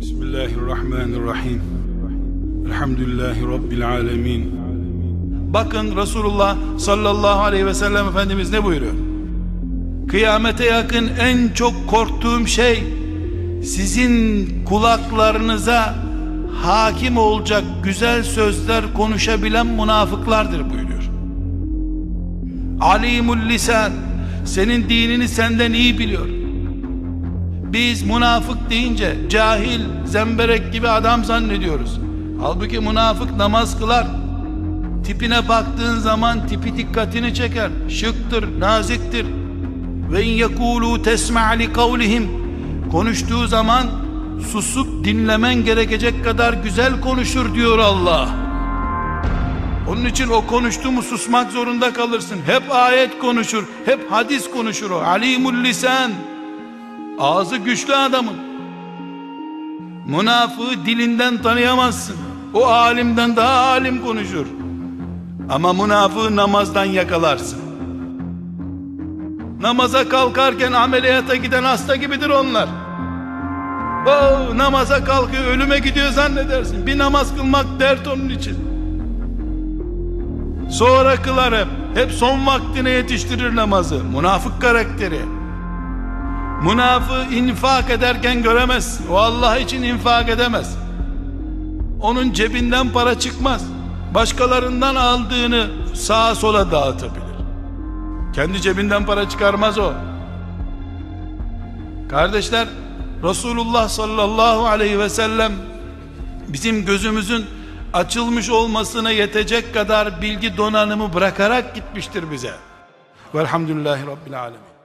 Bismillahirrahmanirrahim. Elhamdülillahi Rabbil alemin. Bakın Resulullah sallallahu aleyhi ve sellem Efendimiz ne buyuruyor? Kıyamete yakın en çok korktuğum şey sizin kulaklarınıza hakim olacak güzel sözler konuşabilen münafıklardır buyuruyor. Alimul lisan, senin dinini senden iyi biliyor. Biz münafık deyince cahil, zemberek gibi adam zannediyoruz. Halbuki münafık namaz kılar. Tipine baktığın zaman tipi dikkatini çeker. Şıktır, naziktir. Ve in yekulu tesma' li kavlihim, konuştuğu zaman susup dinlemen gerekecek kadar güzel konuşur diyor Allah. Onun için o konuştu mu susmak zorunda kalırsın. Hep ayet konuşur, hep hadis konuşur o. Alimul lisan, ağzı güçlü adamın. Münafığı dilinden tanıyamazsın. O alimden daha alim konuşur. Ama münafığı namazdan yakalarsın. Namaza kalkarken ameliyata giden hasta gibidir onlar. O namaza kalkıyor, ölüme gidiyor zannedersin. Bir namaz kılmak dert onun için. Sonra kılar hep son vaktine yetiştirir namazı. Münafık karakteri. Münafığı infak ederken göremezsin. O Allah için infak edemez. Onun cebinden para çıkmaz. Başkalarından aldığını sağa sola dağıtabilir. Kendi cebinden para çıkarmaz o. Kardeşler, Resulullah sallallahu aleyhi ve sellem bizim gözümüzün açılmış olmasına yetecek kadar bilgi donanımı bırakarak gitmiştir bize. Velhamdülillahi Rabbil alemin.